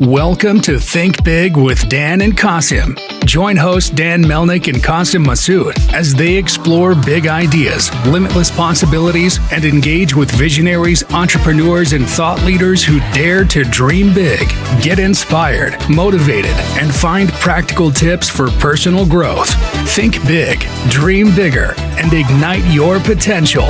Welcome to Think Big with Dan and Qasim. Join hosts Dan Melnick and Qasim Masood as they explore big ideas, limitless possibilities, and engage with visionaries, entrepreneurs, and thought leaders who dare to dream big, get inspired, motivated, and find practical tips for personal growth. Think big, dream bigger, and ignite your potential.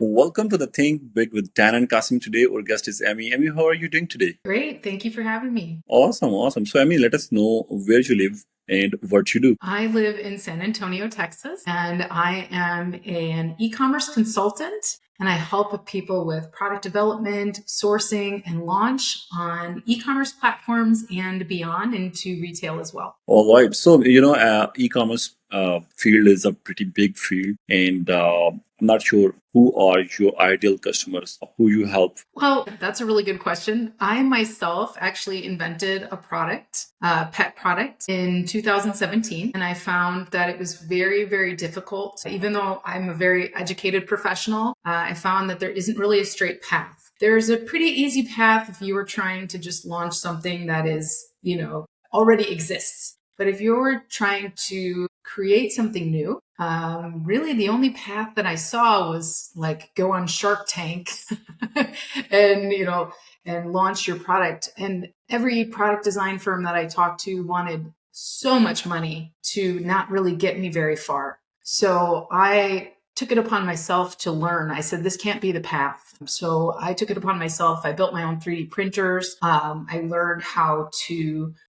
Welcome to the Think Big with Dan and Qasim. Today, our guest is Emmy. Emmy, how are you doing today? Great. Thank you for having me. Awesome. So, Emmy, let us know where you live and what you do. I live in San Antonio, Texas, and I am an e-commerce consultant, and I help people with product development, sourcing, and launch on e-commerce platforms and beyond into retail as well. All right. So, e-commerce field is a pretty big field, and I'm not sure who are your ideal customers, who you help. Well, that's a really good question. I myself actually invented a product, pet product, in 2017, and I found that it was very, very difficult. Even though I'm a very educated professional, I found that there isn't really a straight path. There's a pretty easy path if you were trying to just launch something that is, already exists. But if you're trying to create something new, really the only path that I saw was like go on Shark Tank and, and launch your product. And every product design firm that I talked to wanted so much money to not really get me very far. So I took it upon myself to learn. I said, this can't be the path. So I took it upon myself. I built my own 3D printers. I learned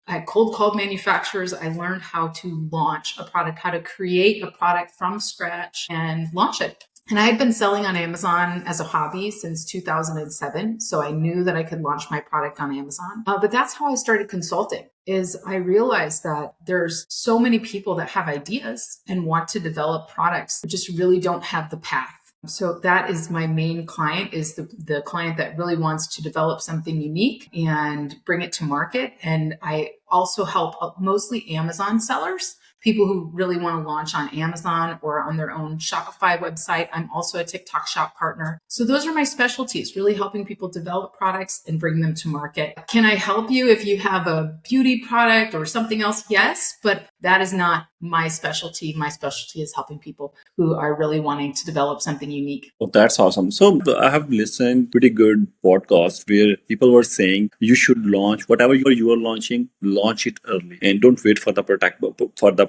I cold called manufacturers. I learned how to launch a product, how to create a product from scratch and launch it. And I had been selling on Amazon as a hobby since 2007. So I knew that I could launch my product on Amazon. But that's how I started consulting. Is I realized that there's so many people that have ideas and want to develop products, but just really don't have the path. So that is my main client, is the client that really wants to develop something unique and bring it to market. And I also help mostly Amazon sellers, people who really want to launch on Amazon or on their own Shopify website. I'm also a TikTok shop partner. So those are my specialties, really helping people develop products and bring them to market. Can I help you if you have a beauty product or something else? Yes, but that is not my specialty. My specialty is helping people who are really wanting to develop something unique. Oh, that's awesome. So I have listened pretty good podcasts where people were saying you should launch whatever you are launching, launch it early and don't wait for the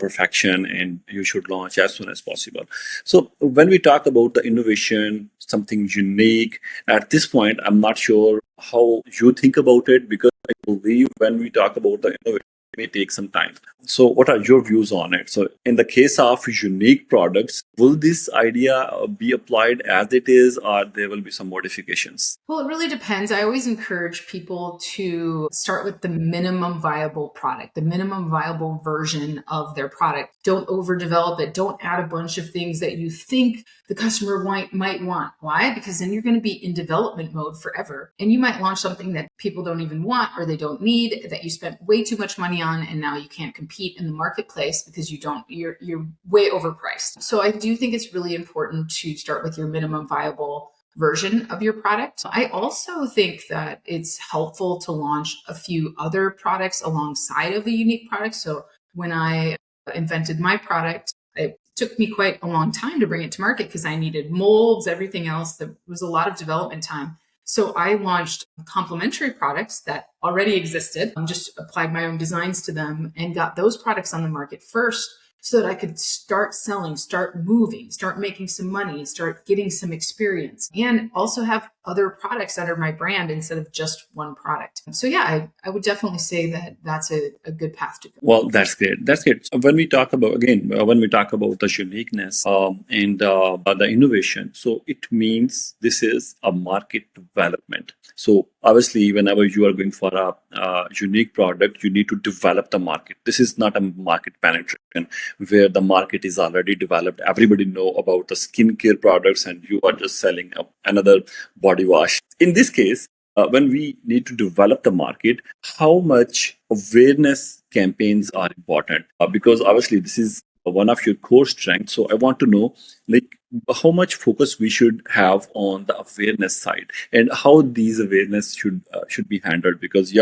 perfection, and you should launch as soon as possible. So when we talk about the innovation, something unique, at this point, I'm not sure how you think about it, because I believe when we talk about the innovation, it may take some time. So what are your views on it? So in the case of unique products, will this idea be applied as it is, or there will be some modifications? Well, it really depends. I always encourage people to start with the minimum viable product, the minimum viable version of their product. Don't overdevelop it. Don't add a bunch of things that you think the customer might want. Why? Because then you're going to be in development mode forever. And you might launch something that people don't even want or they don't need, that you spent way too much money on, and now you can't compete in the marketplace because you're way overpriced. So I do think it's really important to start with your minimum viable version of your product. I also think that it's helpful to launch a few other products alongside of the unique product. So when I invented my product, it took me quite a long time to bring it to market because I needed molds, everything else. There was a lot of development time. So I launched complementary products that already existed, just applied my own designs to them and got those products on the market first so that I could start selling, start moving, start making some money, start getting some experience, and also have other products under my brand instead of just one product. So yeah, I would definitely say that that's a good path to go. Well, that's great. That's great. So when we talk about the uniqueness and the innovation, so it means this is a market development. So obviously, whenever you are going for a unique product, you need to develop the market. This is not a market penetration where the market is already developed. Everybody know about the skincare products, and you are just selling another body wash. In this case, when we need to develop the market, how much awareness campaigns are important? Because obviously this is one of your core strengths. So I want to know, like, how much focus we should have on the awareness side and how these awareness should be handled, because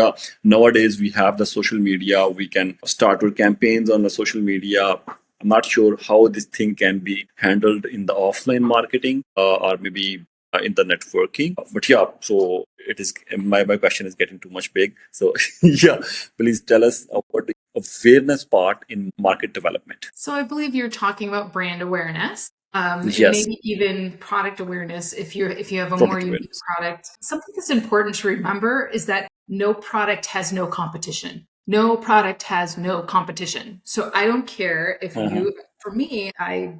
nowadays we have the social media, we can start our campaigns on the social media. I'm not sure how this thing can be handled in the offline marketing or maybe in the networking. But so it is my question is getting too much big. So please tell us what the awareness part in market development. So I believe you're talking about brand awareness. And Yes, maybe even product awareness if you have a more product unique awareness. product. Something that's important to remember is that no product has no competition. No product has no competition. So I don't care if Uh-huh. for me, I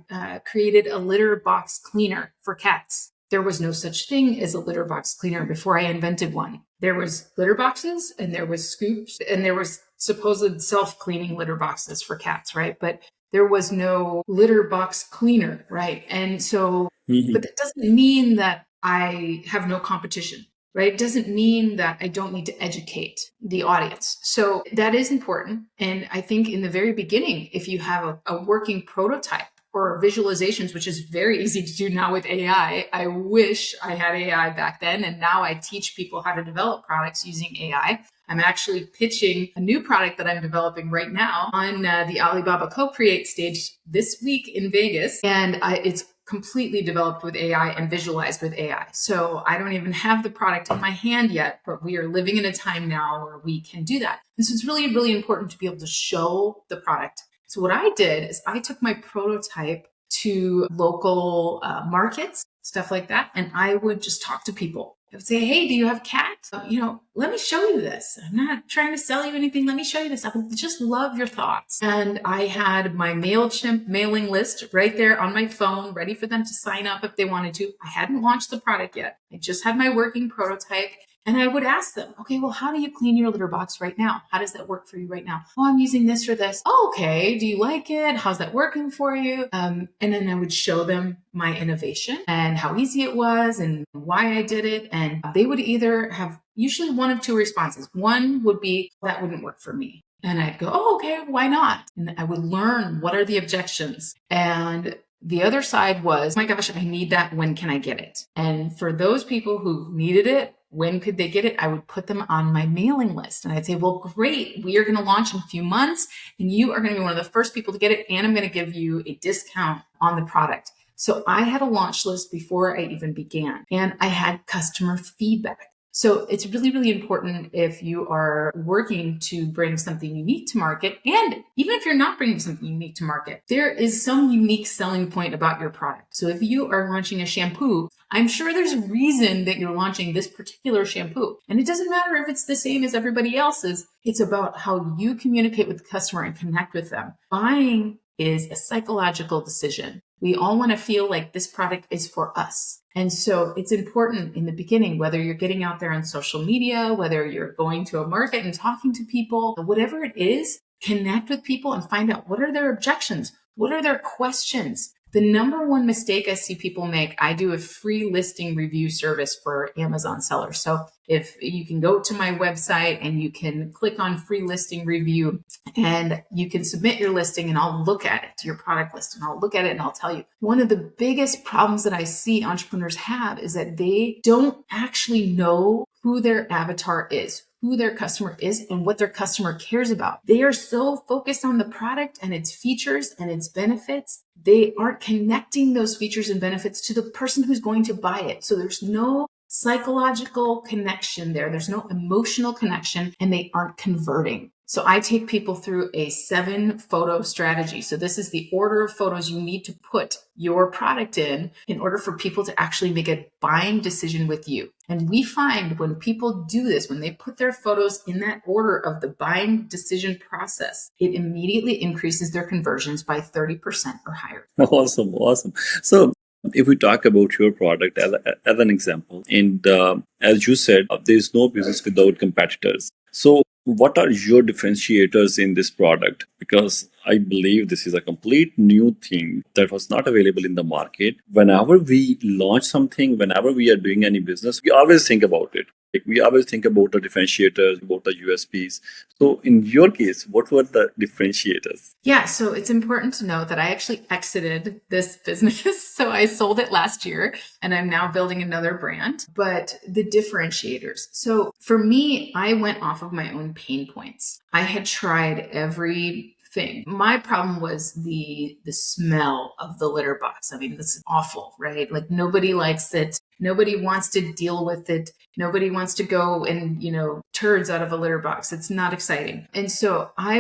created a litter box cleaner for cats. There was no such thing as a litter box cleaner before I invented one. There was litter boxes and there was scoops and there was supposed self-cleaning litter boxes for cats, right? But there was no litter box cleaner, right? And so, Mhm. but that doesn't mean that I have no competition, right? It doesn't mean that I don't need to educate the audience. So that is important. And I think in the very beginning, if you have a working prototype or visualizations, which is very easy to do now with AI, I wish I had AI back then. And now I teach people how to develop products using AI. I'm actually pitching a new product that I'm developing right now on the Alibaba Co-Create stage this week in Vegas. And it's completely developed with AI and visualized with AI. So I don't even have the product in my hand yet, but we are living in a time now where we can do that. And so it's really, really important to be able to show the product. So what I did is I took my prototype to local markets, stuff like that, and I would just talk to people. I would say, hey, do you have cats? Let me show you this. I'm not trying to sell you anything. Let me show you this. I would just love your thoughts. And I had my MailChimp mailing list right there on my phone, ready for them to sign up if they wanted to. I hadn't launched the product yet. I just had my working prototype. And I would ask them, okay, well, how do you clean your litter box right now? How does that work for you right now? Oh, I'm using this or this. Oh, okay. Do you like it? How's that working for you? And then I would show them my innovation and how easy it was and why I did it. And they would either have usually one of two responses. One would be, that wouldn't work for me. And I'd go, oh, okay, why not? And I would learn what are the objections. And the other side was, oh my gosh, I need that. When can I get it? And for those people who needed it, when could they get it? I would put them on my mailing list and I'd say, well, great. We are going to launch in a few months and you are going to be one of the first people to get it. And I'm going to give you a discount on the product. So I had a launch list before I even began and I had customer feedback. So it's really, really important if you are working to bring something unique to market. And even if you're not bringing something unique to market, there is some unique selling point about your product. So if you are launching a shampoo, I'm sure there's a reason that you're launching this particular shampoo. And it doesn't matter if it's the same as everybody else's. It's about how you communicate with the customer and connect with them. Buying is a psychological decision. We all want to feel like this product is for us. And so it's important in the beginning, whether you're getting out there on social media, whether you're going to a market and talking to people, whatever it is, connect with people and find out what are their objections? What are their questions? The number one mistake I see people make, I do a free listing review service for Amazon sellers. So if you can go to my website and you can click on free listing review and you can submit your listing and I'll look at it, your product list, and I'll look at it and I'll tell you. One of the biggest problems that I see entrepreneurs have is that they don't actually know who their avatar is, who their customer is, and what their customer cares about. They are so focused on the product and its features and its benefits. They aren't connecting those features and benefits to the person who's going to buy it. So there's no psychological connection there. There's no emotional connection and they aren't converting. So I take people through a 7 photo strategy. So this is the order of photos you need to put your product in order for people to actually make a buying decision with you. And we find when people do this, when they put their photos in that order of the buying decision process, it immediately increases their conversions by 30% or higher. Awesome. So if we talk about your product as an example, and as you said, there is no business without competitors. So what are your differentiators in this product? Because I believe this is a complete new thing that was not available in the market. Whenever we launch something, whenever we are doing any business, we always think about it. Like we always think about the differentiators, about the USPs. So in your case, what were the differentiators? Yeah, so it's important to know that I actually exited this business. So I sold it last year and I'm now building another brand. But the differentiators. So for me, I went off of my own pain points. I had tried everything. My problem was the smell of the litter box. I mean, this is awful, right? Like nobody likes it. Nobody wants to deal with it. Nobody wants to go and, turds out of a litter box. It's not exciting. And so I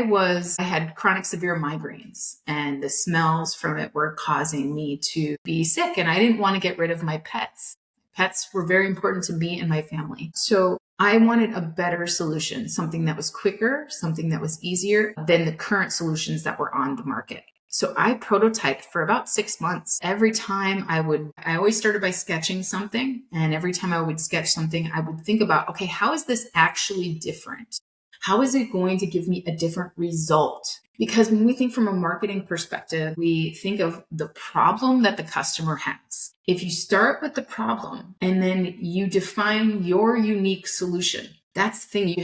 had chronic severe migraines and the smells from it were causing me to be sick. And I didn't want to get rid of my pets. Pets were very important to me and my family. So I wanted a better solution, something that was quicker, something that was easier than the current solutions that were on the market. So I prototyped for about 6 months. Every time I always started by sketching something. And every time I would sketch something, I would think about, okay, how is this actually different? How is it going to give me a different result? Because when we think from a marketing perspective, we think of the problem that the customer has. If you start with the problem and then you define your unique solution, that's the thing. You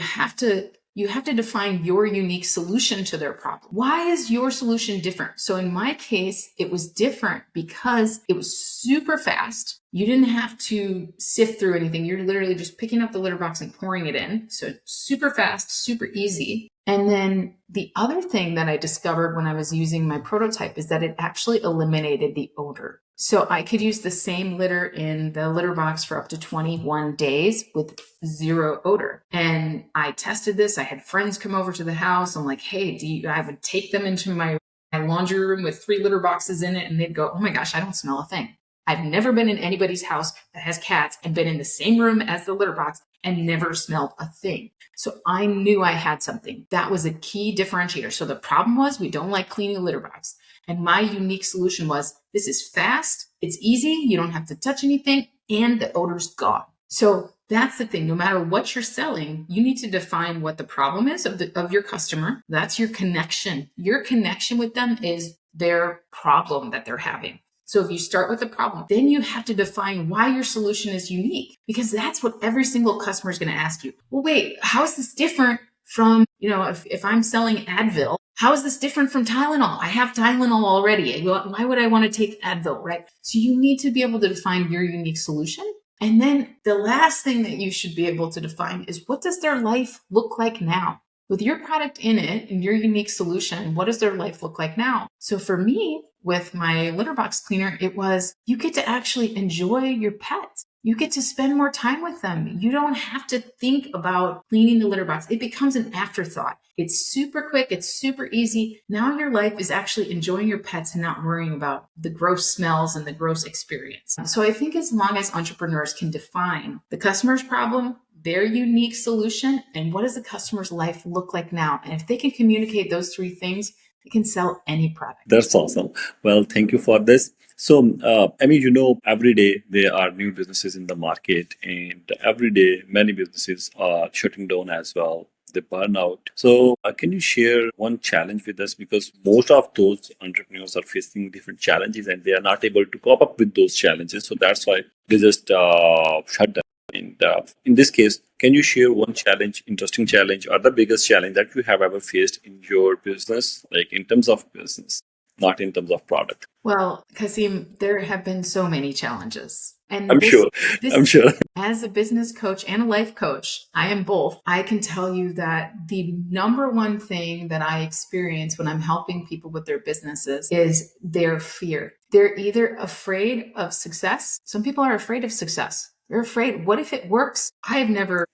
have to define your unique solution to their problem. Why is your solution different? So in my case, it was different because it was super fast. You didn't have to sift through anything. You're literally just picking up the litter box and pouring it in. So super fast, super easy. And then the other thing that I discovered when I was using my prototype is that it actually eliminated the odor. So I could use the same litter in the litter box for up to 21 days with zero odor. And I tested this. I had friends come over to the house. I'm like, hey, I would take them into my laundry room with 3 litter boxes in it. And they'd go, oh my gosh, I don't smell a thing. I've never been in anybody's house that has cats and been in the same room as the litter box and never smelled a thing. So I knew I had something. That was a key differentiator. So the problem was we don't like cleaning a litter box. And my unique solution was this is fast, it's easy, you don't have to touch anything, and the odor's gone. So that's the thing. No matter what you're selling, you need to define what the problem is of your customer. That's your connection. Your connection with them is their problem that they're having. So if you start with the problem, then you have to define why your solution is unique, because that's what every single customer is going to ask you. Well, wait, how is this different from, if I'm selling Advil, how is this different from Tylenol? I have Tylenol already. Why would I want to take Advil, right? So you need to be able to define your unique solution. And then the last thing that you should be able to define is what does their life look like now? With your product in it and your unique solution, what does their life look like now? So for me, with my litter box cleaner, it was you get to actually enjoy your pets. You get to spend more time with them. You don't have to think about cleaning the litter box. It becomes an afterthought. It's super quick. It's super easy. Now your life is actually enjoying your pets and not worrying about the gross smells and the gross experience. So I think as long as entrepreneurs can define the customer's problem, their unique solution, and what does the customer's life look like now? And if they can communicate those 3 things, they can sell any product. That's awesome. Well, thank you for this. So, every day there are new businesses in the market, and every day many businesses are shutting down as well. They burn out. So, can you share one challenge with us? Because most of those entrepreneurs are facing different challenges and they are not able to cope up with those challenges. So, that's why they just shut down. And in this case, can you share one challenge, interesting challenge, or the biggest challenge that you have ever faced in your business, like in terms of business, not in terms of product? Well, Qasim, there have been so many challenges. And I'm sure. As a business coach and a life coach, I am both. I can tell you that the number one thing that I experience when I'm helping people with their businesses is their fear. They're either afraid of success. Some people are afraid of success. They're afraid. What if it works? I have never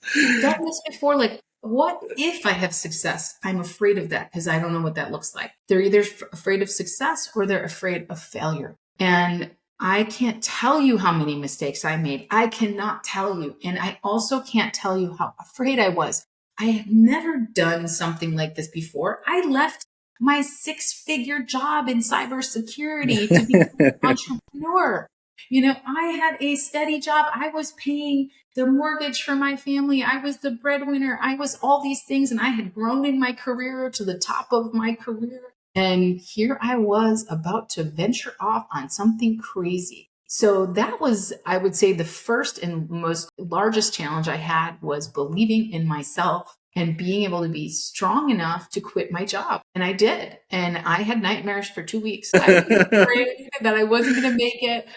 done this before. Like, what if I have success? I'm afraid of that because I don't know what that looks like. They're either afraid of success or they're afraid of failure. And I can't tell you how many mistakes I made. I cannot tell you. And I also can't tell you how afraid I was. I have never done something like this before. I left my 6-figure job in cybersecurity to be an entrepreneur. I had a steady job. I was paying the mortgage for my family. I was the breadwinner. I was all these things. And I had grown in my career to the top of my career. And here I was about to venture off on something crazy. So that was, I would say, the first and most largest challenge I had was believing in myself and being able to be strong enough to quit my job. And I did. And I had nightmares for 2 weeks. I was afraid that I wasn't going to make it,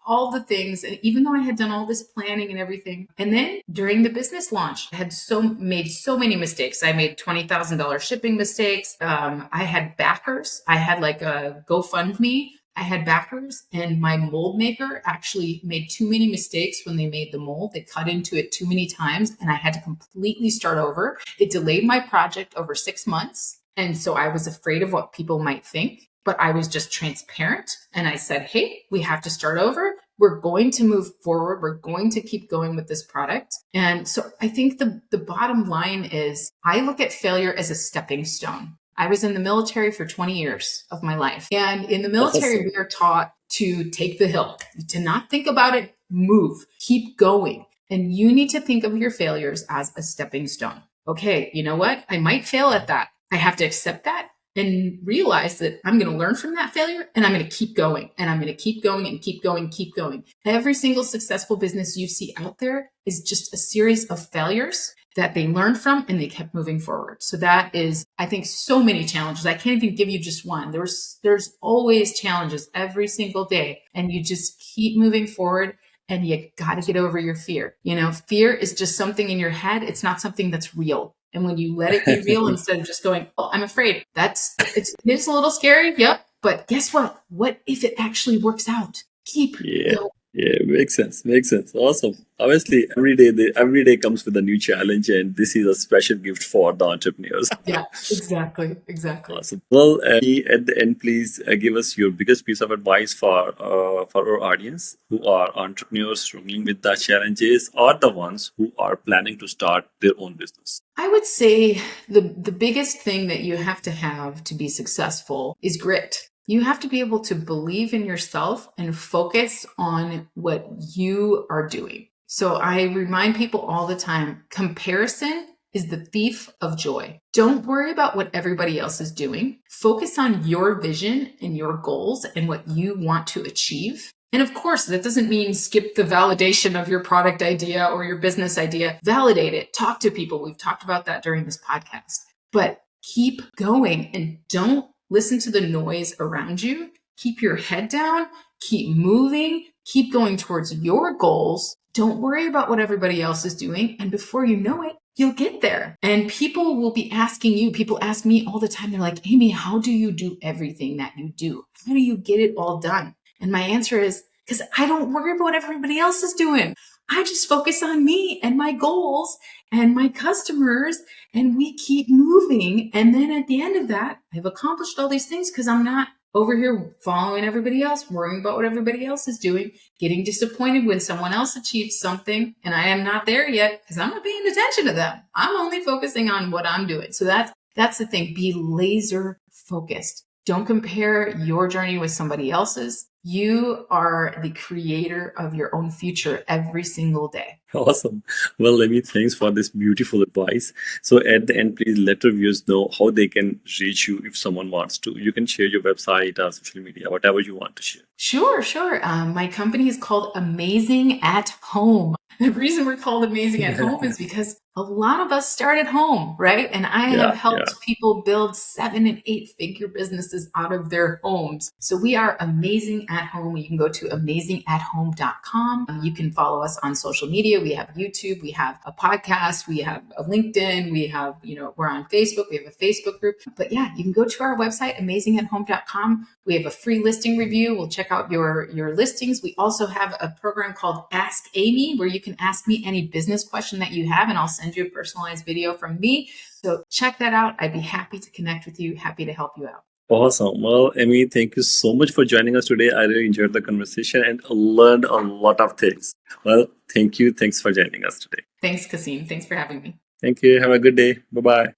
all the things. And even though I had done all this planning and everything, and then during the business launch, I had made so many mistakes. I made $20,000 shipping mistakes. I had backers. I had like a GoFundMe. I had backers, and my mold maker actually made too many mistakes when they made the mold. They cut into it too many times, and I had to completely start over. It delayed my project over 6 months. And so I was afraid of what people might think, but I was just transparent. And I said, hey, we have to start over. We're going to move forward. We're going to keep going with this product. And so I think the bottom line is I look at failure as a stepping stone. I was in the military for 20 years of my life. And in the military, Awesome. we are taught to take the hill, to not think about it, move, keep going. And you need to think of your failures as a stepping stone. Okay, you know what? I might fail at that. I have to accept that and realize that I'm going to learn from that failure and I'm going to keep going and I'm going to keep going and keep going, keep going. Every single successful business you see out there is just a series of failures that they learned from and they kept moving forward. So that is, I think, so many challenges. I can't even give you just one. There's always challenges every single day, and you just keep moving forward. And you got to get over your fear. Fear is just something in your head. It's not something that's real. And when you let it be real, instead of just going, oh, I'm afraid, it is a little scary. Yep. But guess what? What if it actually works out? Keep Yeah. going. Yeah, makes sense. Makes sense. Awesome. Obviously, every day comes with a new challenge, and this is a special gift for the entrepreneurs. Yeah, exactly. Exactly. Awesome. Well, at the end, please give us your biggest piece of advice for our audience who are entrepreneurs struggling with the challenges, or the ones who are planning to start their own business. I would say the biggest thing that you have to be successful is grit. You have to be able to believe in yourself and focus on what you are doing. So I remind people all the time, comparison is the thief of joy. Don't worry about what everybody else is doing. Focus on your vision and your goals and what you want to achieve. And of course, that doesn't mean skip the validation of your product idea or your business idea. Validate it. Talk to people. We've talked about that during this podcast. But keep going and don't listen to the noise around you. Keep your head down. Keep moving. Keep going towards your goals. Don't worry about what everybody else is doing. And before you know it, you'll get there. And people will be asking you. People ask me all the time. They're like, Amy, how do you do everything that you do? How do you get it all done? And my answer is, because I don't worry about what everybody else is doing. I just focus on me and my goals and my customers, and we keep moving. And then at the end of that, I've accomplished all these things because I'm not over here following everybody else, worrying about what everybody else is doing, getting disappointed when someone else achieves something and I am not there yet because I'm not paying attention to them. I'm only focusing on what I'm doing. So that's the thing. Be laser focused. Don't compare your journey with somebody else's. You are the creator of your own future every single day. Awesome. Well, Lemmy, thanks for this beautiful advice. So at the end, please let our viewers know how they can reach you if someone wants to. You can share your website or social media, whatever you want to share. Sure. My company is called Amazing at Home. The reason we're called Amazing at Home is because a lot of us start at home, right? And I have helped people build 7 and 8 figure businesses out of their homes. So we are Amazing at Home. You can go to amazingathome.com. You can follow us on social media. We have YouTube, we have a podcast, we have a LinkedIn, we have, we're on Facebook, we have a Facebook group. But yeah, you can go to our website, amazingathome.com. We have a free listing review. We'll check out your listings. We also have a program called Ask Amy, where you can ask me any business question that you have, and I'll send you a personalized video from me. So check that out. I'd be happy to connect with you, happy to help you out. Awesome. Well, Amy, thank you so much for joining us today. I really enjoyed the conversation and learned a lot of things. Well, thank you. Thanks for joining us today. Thanks, Qasim. Thanks for having me. Thank you. Have a good day. Bye-bye.